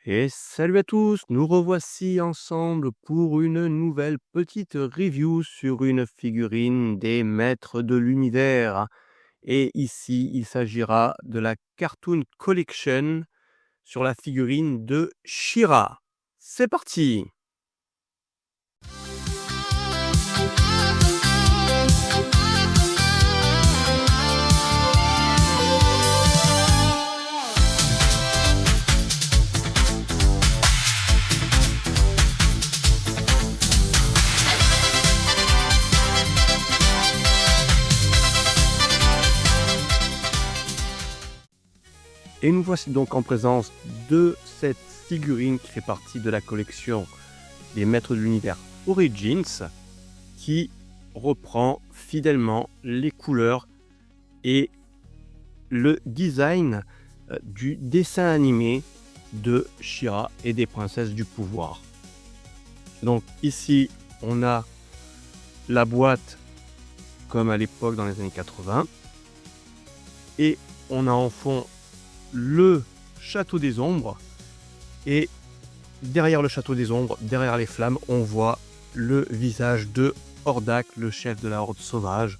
Et salut à tous, nous revoici ensemble pour une nouvelle petite review sur une figurine des Maîtres de l'Univers. Et ici, il s'agira de la Cartoon Collection sur la figurine de She-Ra. C'est parti! Et nous voici donc en présence de cette figurine qui fait partie de la collection des Maîtres de l'Univers Origins, qui reprend fidèlement les couleurs et le design du dessin animé de She-Ra et des Princesses du Pouvoir. Donc ici, on a la boîte comme à l'époque dans les années 80 et on a en fond le Château des Ombres, et derrière le Château des Ombres, derrière les flammes, on voit le visage de Hordak, le chef de la Horde sauvage,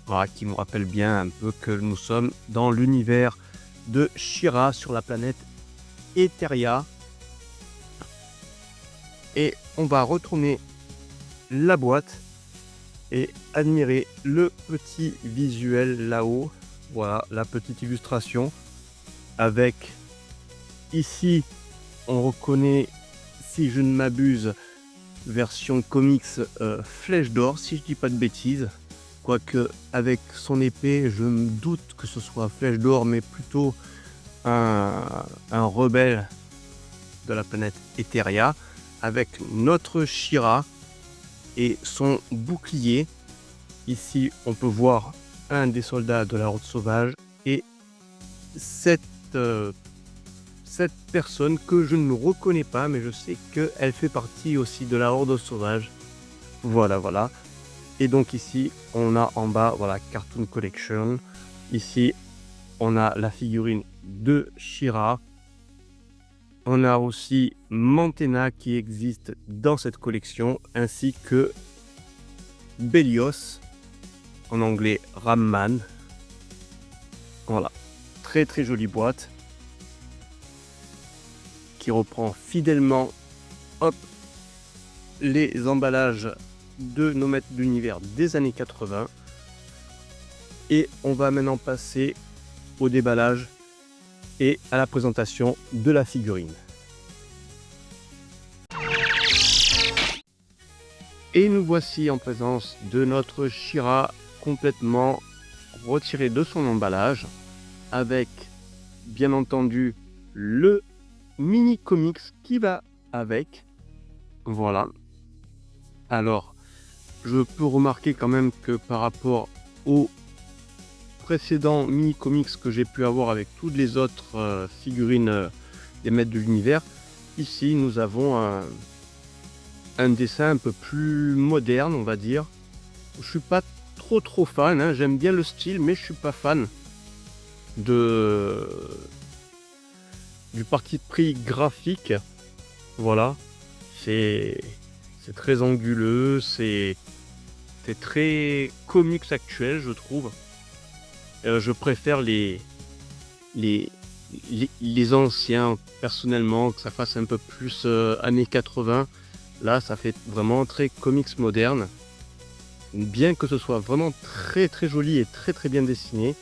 voilà, qui nous rappelle bien un peu que nous sommes dans l'univers de She-Ra sur la planète Etheria. Et on va retourner la boîte et admirer le petit visuel là-haut. Voilà la petite illustration avec ici on reconnaît, si je ne m'abuse, version comics Flèche d'Or, si je dis pas de bêtises, quoique avec son épée je me doute que ce soit Flèche d'Or, mais plutôt un rebelle de la planète Etheria, avec notre She-Ra et son bouclier. Ici on peut voir un des soldats de la Horde sauvage et cette personne que je ne reconnais pas, mais je sais qu'elle fait partie aussi de la Horde sauvage. Voilà. Et donc ici, on a en bas, voilà, Cartoon Collection. Ici, on a la figurine de She-Ra. On a aussi Mantenna qui existe dans cette collection, ainsi que Bélios, en anglais Ramman. Voilà, très jolie boîte qui reprend fidèlement les emballages de nos Maîtres de l'Univers des années 80. Et on va maintenant passer au déballage et à la présentation de la figurine. Et nous voici en présence de notre She-Ra complètement retiré de son emballage, avec bien entendu le mini comics qui va avec. Voilà. Alors, je peux remarquer quand même que par rapport aux précédents mini comics que j'ai pu avoir avec toutes les autres figurines des Maîtres de l'Univers, ici nous avons un dessin un peu plus moderne, on va dire. Je suis pas trop fan, hein. J'aime bien le style, mais je suis pas fan du parti pris graphique. Voilà, c'est très anguleux, c'est très comics actuel, je trouve. Je préfère les anciens personnellement, que ça fasse un peu plus années 80. Là ça fait vraiment très comics moderne, bien que ce soit vraiment très joli et très bien dessiné.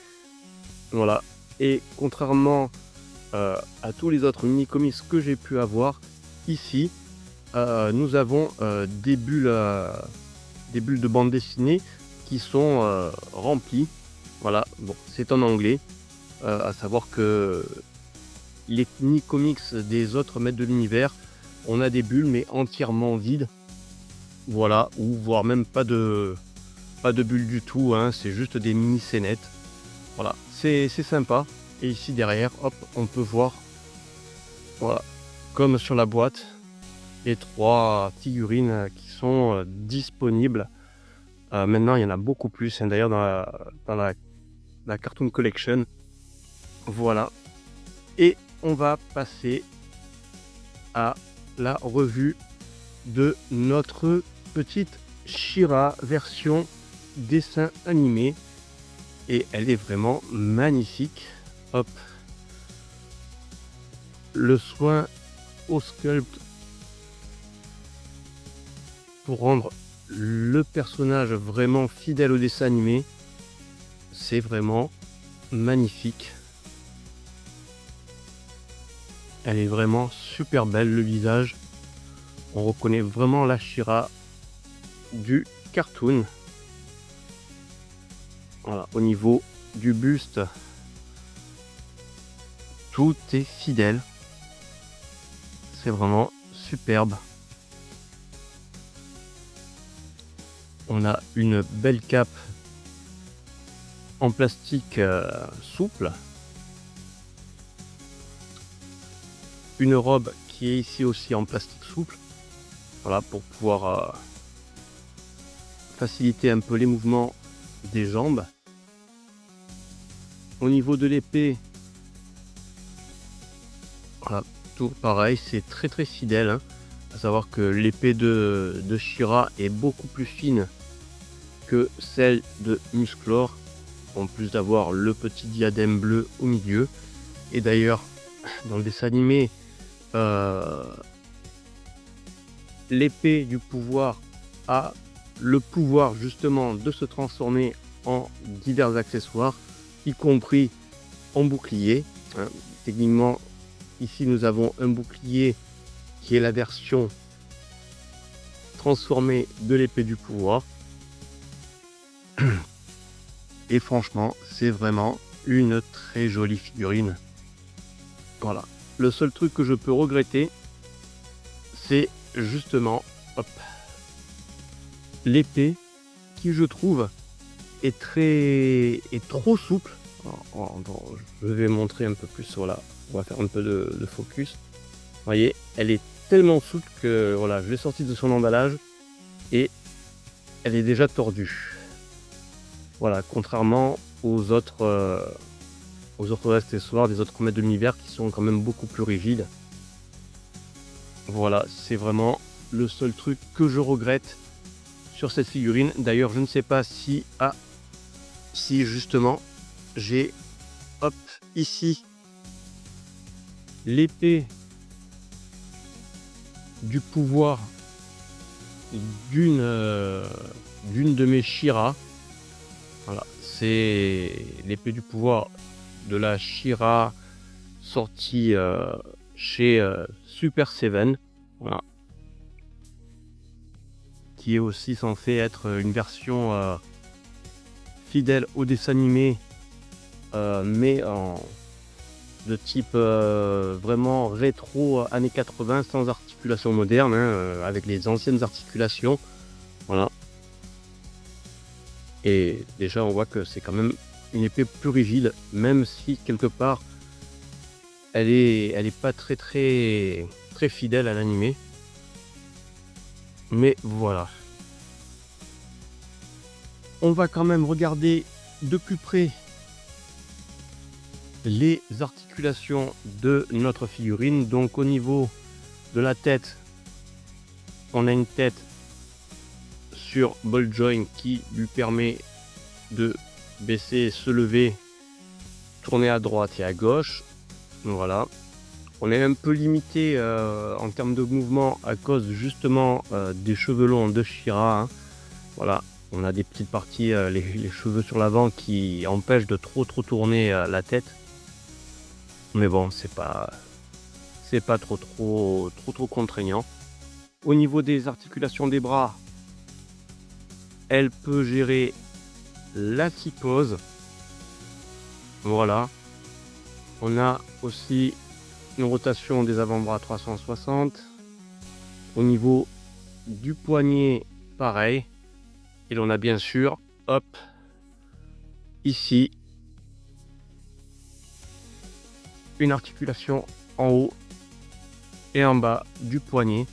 Voilà, et contrairement à tous les autres mini comics que j'ai pu avoir, ici nous avons des bulles de bande dessinée qui sont remplies. Voilà, bon, c'est en anglais, à savoir que les mini comics des autres Maîtres de l'Univers, on a des bulles mais entièrement vides. Voilà, ou voire même pas de bulles du tout, hein, c'est juste des mini scénettes. Voilà, c'est sympa. Et ici derrière, hop, on peut voir, voilà, comme sur la boîte, les 3 figurines qui sont disponibles. Maintenant, il y en a beaucoup plus, hein, d'ailleurs dans la Cartoon Collection. Voilà. Et on va passer à la revue de notre petite She-Ra version dessin animé. Et elle est vraiment magnifique. Hop. Le soin au sculpt pour rendre le personnage vraiment fidèle au dessin animé. C'est vraiment magnifique. Elle est vraiment super belle, le visage. On reconnaît vraiment la She-Ra du cartoon. Voilà, au niveau du buste, tout est fidèle. C'est vraiment superbe. On a une belle cape en plastique souple. Une robe qui est ici aussi en plastique souple. Voilà, pour pouvoir faciliter un peu les mouvements des jambes. Au niveau de l'épée, voilà, tout pareil, c'est très très fidèle. Hein. À savoir que l'épée de She-Ra est beaucoup plus fine que celle de Musclor, en plus d'avoir le petit diadème bleu au milieu. Et d'ailleurs, dans le dessin animé, l'épée du pouvoir a le pouvoir justement de se transformer en divers accessoires, y compris en bouclier. Hein. Techniquement, ici nous avons un bouclier qui est la version transformée de l'épée du pouvoir. Et franchement, c'est vraiment une très jolie figurine. Voilà. Le seul truc que je peux regretter, c'est justement l'épée qui, je trouve, est trop souple. Alors, je vais montrer un peu plus. Voilà, on va faire un peu de focus. Vous voyez, elle est tellement souple que voilà, je l'ai sortie de son emballage et elle est déjà tordue. Voilà, contrairement aux autres accessoires des autres maîtres de l'univers qui sont quand même beaucoup plus rigides. Voilà, c'est vraiment le seul truc que je regrette sur cette figurine. D'ailleurs, je ne sais pas si justement j'ai ici l'épée du pouvoir d'une de mes She-Ra. Voilà, c'est l'épée du pouvoir de la She-Ra sortie chez Super Seven. Voilà. Qui est aussi censé être une version fidèle au dessin animé, mais de type vraiment rétro années 80, sans articulation moderne, hein, avec les anciennes articulations. Voilà. Et déjà on voit que c'est quand même une épée plus rigide, même si quelque part elle est pas très fidèle à l'animé. Mais voilà. On va quand même regarder de plus près les articulations de notre figurine. Donc au niveau de la tête, on a une tête sur ball joint qui lui permet de baisser, se lever, tourner à droite et à gauche. Voilà. On est un peu limité en termes de mouvement à cause justement des cheveux longs de She-Ra. Hein. Voilà, on a des petites parties, les cheveux sur l'avant qui empêchent de trop tourner la tête. Mais bon, c'est pas trop contraignant. Au niveau des articulations des bras, elle peut gérer la kyphose. Voilà. On a aussi une rotation des avant-bras 360. Au niveau du poignet, pareil. Et l'on a bien sûr, ici, une articulation en haut et en bas du poignet.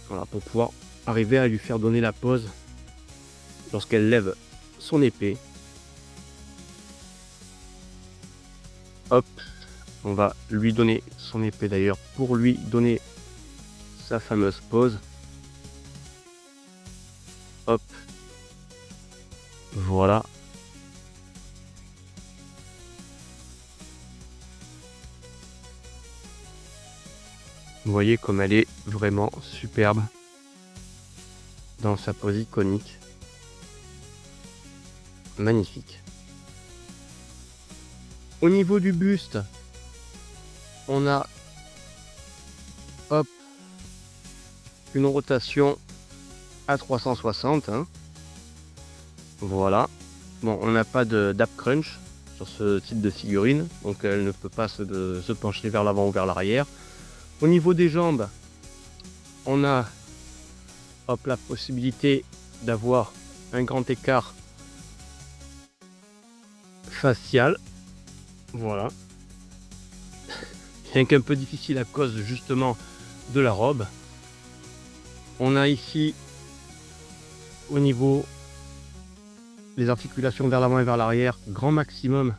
Voilà, pour pouvoir arriver à lui faire donner la pose lorsqu'elle lève son épée. Hop, on va lui donner son épée d'ailleurs pour lui donner sa fameuse pose. Hop. Voilà. Vous voyez comme elle est vraiment superbe dans sa pose iconique. Magnifique. Au niveau du buste, on a hop, une rotation à 360. Hein. Voilà. Bon, on n'a pas d'ap crunch sur ce type de figurine, donc elle ne peut pas se pencher vers l'avant ou vers l'arrière. Au niveau des jambes, on a hop, la possibilité d'avoir un grand écart facial. Voilà. C'est un peu difficile à cause justement de la robe. On a ici au niveau des articulations vers l'avant et vers l'arrière, grand maximum.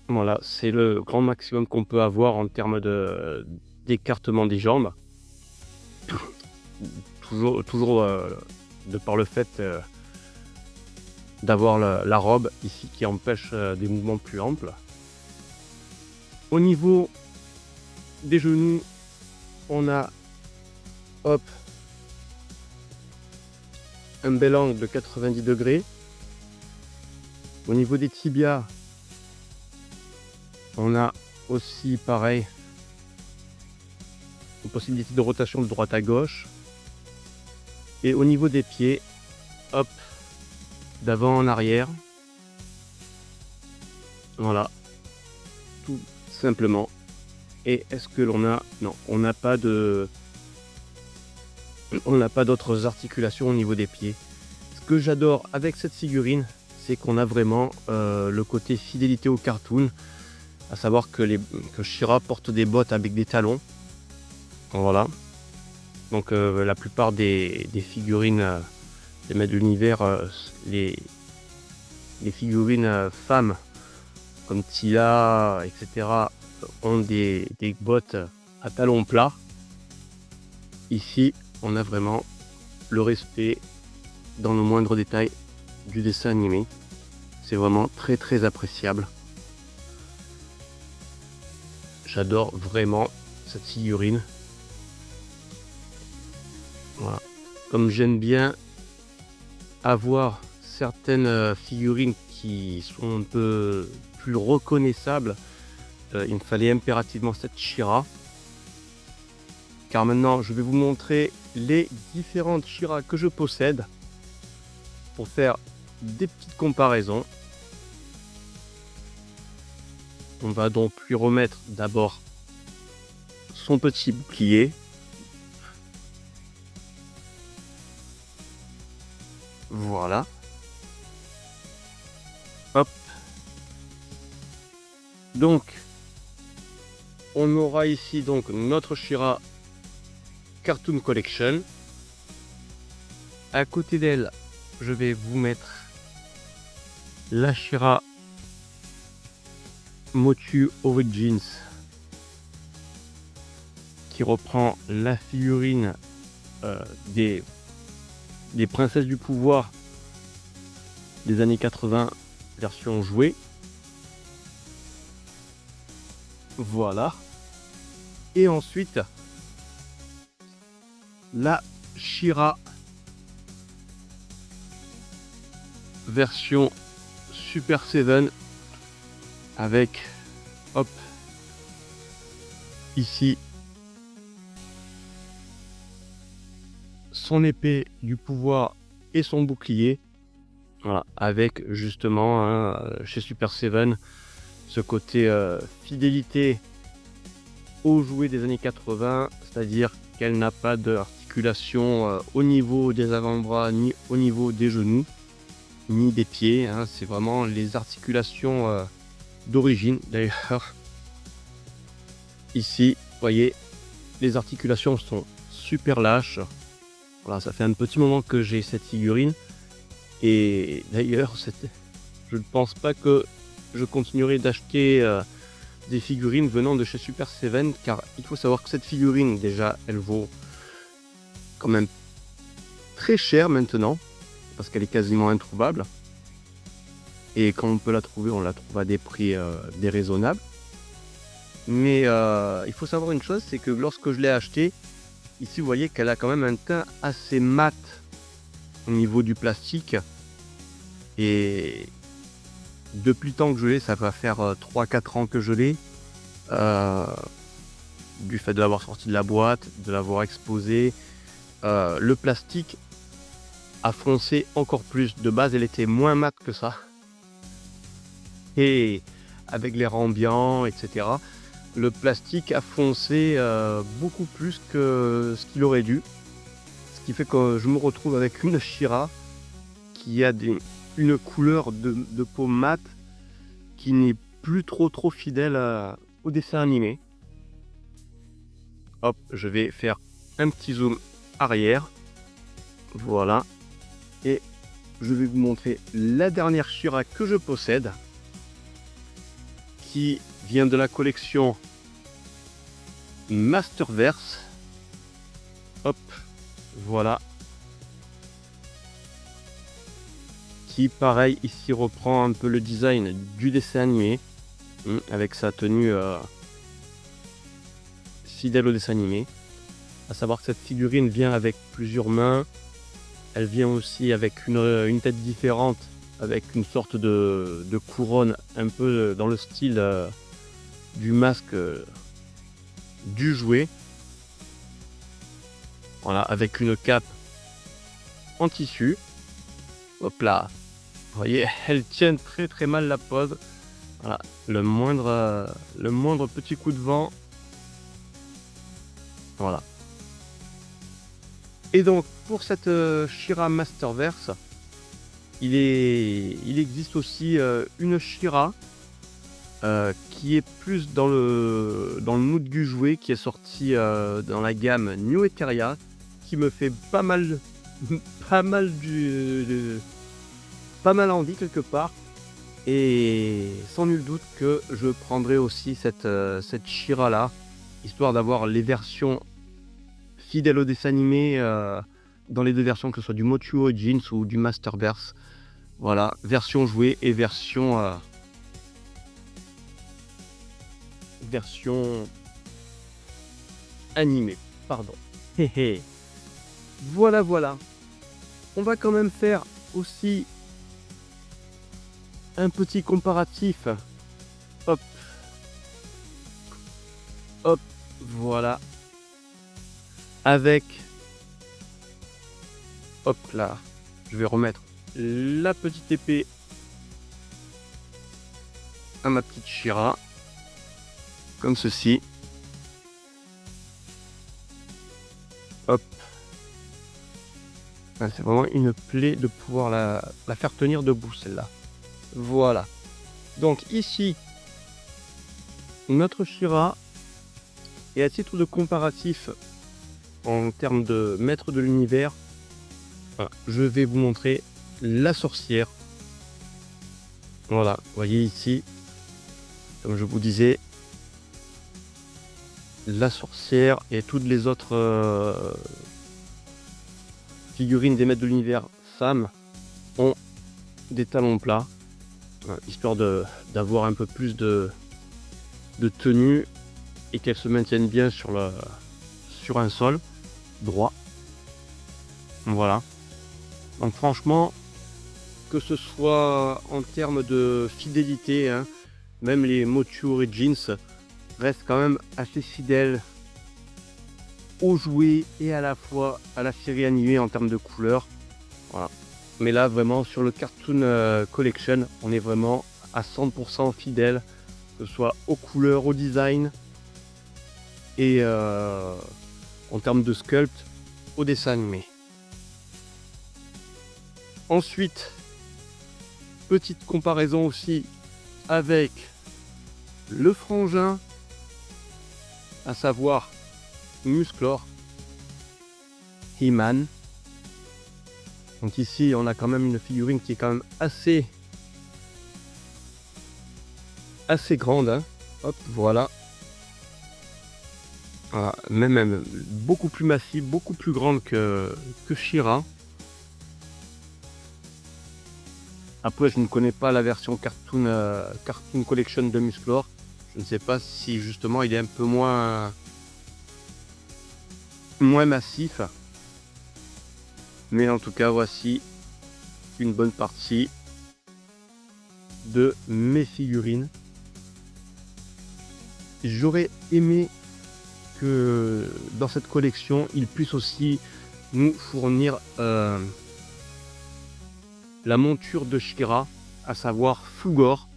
Voilà, c'est le grand maximum qu'on peut avoir en termes d'écartement des jambes. Toujours de par le fait d'avoir la robe ici qui empêche des mouvements plus amples. Au niveau des genoux, on a hop, un bel angle de 90 degrés. Au niveau des tibias, on a aussi pareil une possibilité de rotation de droite à gauche. Et au niveau des pieds, hop, d'avant en arrière. Voilà, tout simplement. Et est-ce que l'on a... Non, on n'a pas d'autres articulations au niveau des pieds. Ce que j'adore avec cette figurine, c'est qu'on a vraiment le côté fidélité au cartoon, à savoir que She-Ra porte des bottes avec des talons. Voilà. Donc la plupart des figurines des maîtres de l'univers, les figurines femmes comme Teela, etc. ont des bottes à talons plats. Ici, on a vraiment le respect dans le moindre détail du dessin animé. C'est vraiment très très appréciable. J'adore vraiment cette figurine. Voilà. Comme j'aime bien avoir certaines figurines qui sont un peu plus reconnaissables, il me fallait impérativement cette She-Ra. Car maintenant, je vais vous montrer les différentes She-Ra que je possède pour faire des petites comparaisons. On va donc lui remettre d'abord son petit bouclier. Voilà. Hop. Donc, on aura ici donc notre She-Ra Cartoon Collection. À côté d'elle, je vais vous mettre la She-Ra Motu Origins qui reprend la figurine des princesses du pouvoir des années 80 version jouée. Voilà. Et ensuite la She-Ra version Super 7 avec hop ici son épée du pouvoir et son bouclier. Voilà, avec justement chez Super 7 ce côté fidélité aux jouets des années 80, c'est-à-dire qu'elle n'a pas d'articulation au niveau des avant-bras ni au niveau des genoux ni des pieds, hein. C'est vraiment les articulations d'origine. D'ailleurs ici vous voyez les articulations sont super lâches. Voilà, ça fait un petit moment que j'ai cette figurine et d'ailleurs je ne pense pas que je continuerai d'acheter des figurines venant de chez Super Seven, car il faut savoir que cette figurine, déjà, elle vaut quand même très cher maintenant, parce qu'elle est quasiment introuvable. Et quand on peut la trouver, on la trouve à des prix déraisonnables. Mais il faut savoir une chose, c'est que lorsque je l'ai achetée, ici vous voyez qu'elle a quand même un teint assez mat au niveau du plastique. Et depuis le temps que je l'ai, ça va faire 3-4 ans que je l'ai. Du fait de l'avoir sorti de la boîte, de l'avoir exposé, le plastique a foncé encore plus. De base, elle était moins mat que ça. Et avec l'air ambiant, etc., le plastique a foncé beaucoup plus que ce qu'il aurait dû. Ce qui fait que je me retrouve avec une She-Ra qui a une couleur de peau mate qui n'est plus trop fidèle au dessin animé. Hop, je vais faire un petit zoom arrière. Voilà. Et je vais vous montrer la dernière She-Ra que je possède, qui vient de la collection Masterverse. Hop, voilà. Qui, pareil, ici reprend un peu le design du dessin animé, avec sa tenue fidèle au dessin animé. À savoir que cette figurine vient avec plusieurs mains. Elle vient aussi avec une tête différente, avec une sorte de couronne un peu dans le style du masque du jouet. Voilà, avec une cape en tissu. Hop là, vous voyez, elle tient très mal la pose. Voilà, le moindre petit coup de vent. Voilà. Et donc pour cette She-Ra Masterverse, il existe aussi une She-Ra qui est plus dans le mood du jouet, qui est sorti dans la gamme New Eteria, qui me fait pas mal envie quelque part. Et sans nul doute que je prendrai aussi cette She-Ra là, histoire d'avoir les versions fidèles au dessin animé dans les deux versions, que ce soit du Motu Origins ou du Masterverse. Voilà, version jouée et version animée, pardon. Voilà. On va quand même faire aussi un petit comparatif. Hop, voilà. Avec, hop là, je vais remettre la petite épée à ma petite She-Ra, comme ceci. Hop. C'est vraiment une plaie de pouvoir la faire tenir debout, celle-là. Voilà. Donc ici, notre She-Ra. Et à titre de comparatif, en termes de maître de l'univers, je vais vous montrer la sorcière. Voilà, vous voyez ici, comme je vous disais, la sorcière et toutes les autres figurines des maîtres de l'univers femmes ont des talons plats, histoire d'avoir un peu plus de tenue et qu'elles se maintiennent bien sur un sol droit. Voilà. Donc franchement, que ce soit en termes de fidélité, même les Motu Origins restent quand même assez fidèles au jouet et à la fois à la série animée en termes de couleurs. Voilà. Mais là vraiment sur le Cartoon Collection, on est vraiment à 100% fidèle, que ce soit aux couleurs, au design et en termes de sculpt au dessin animé. Ensuite, petite comparaison aussi avec le frangin, à savoir Musclor, He-Man. Donc ici on a quand même une figurine qui est quand même assez grande, Hop, voilà. Voilà, même beaucoup plus massive, beaucoup plus grande que She-Ra. Après, je ne connais pas la version Cartoon Collection de Musclor. Je ne sais pas si justement il est un peu moins massif. Mais en tout cas, voici une bonne partie de mes figurines. J'aurais aimé que dans cette collection, il puisse aussi nous fournir la monture de She-Ra, à savoir Fulgore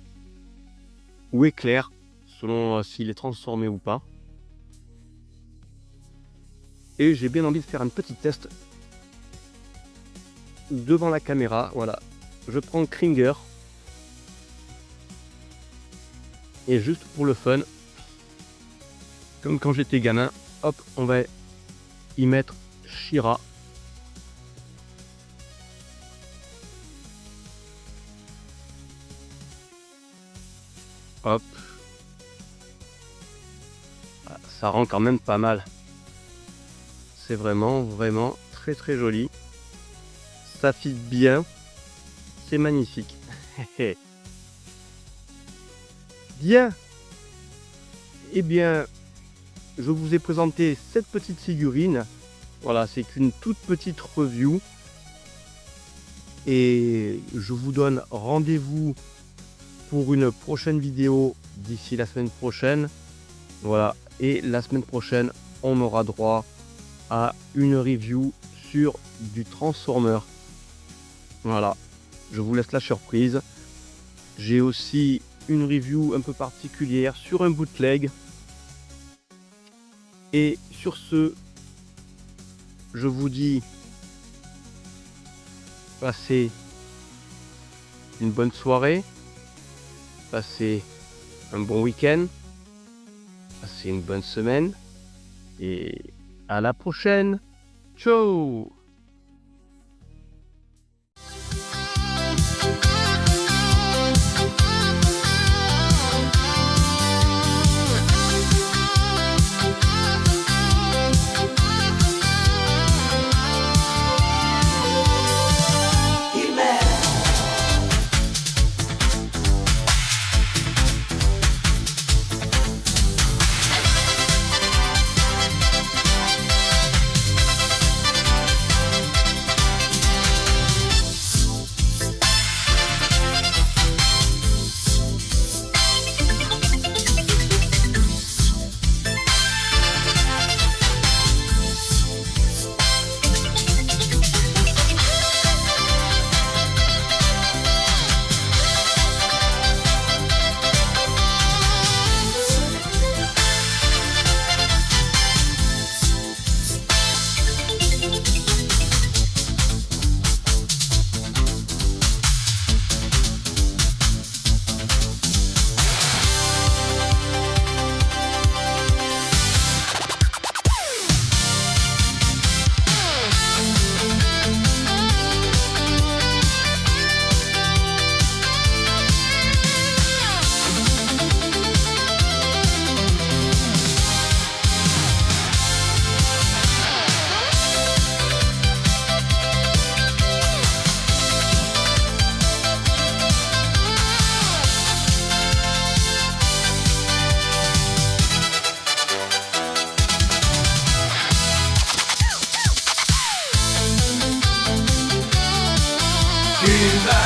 ou Éclair, selon s'il est transformé ou pas. Et j'ai bien envie de faire un petit test devant la caméra. Voilà, je prends Kringer et juste pour le fun, comme quand j'étais gamin, hop, on va y mettre She-Ra. Hop. Ah, ça rend quand même pas mal. C'est vraiment très très joli. Ça fit bien. C'est magnifique. Bien. Eh bien, je vous ai présenté cette petite figurine. Voilà, c'est qu'une toute petite review. Et je vous donne rendez-vous pour une prochaine vidéo d'ici la semaine prochaine. Voilà, et la semaine prochaine, on aura droit à une review sur du Transformer. Voilà, je vous laisse la surprise. J'ai aussi une review un peu particulière sur un bootleg. Et sur ce, je vous dis, passez une bonne soirée, passez un bon week-end, passez une bonne semaine et à la prochaine. Ciao! Cuba.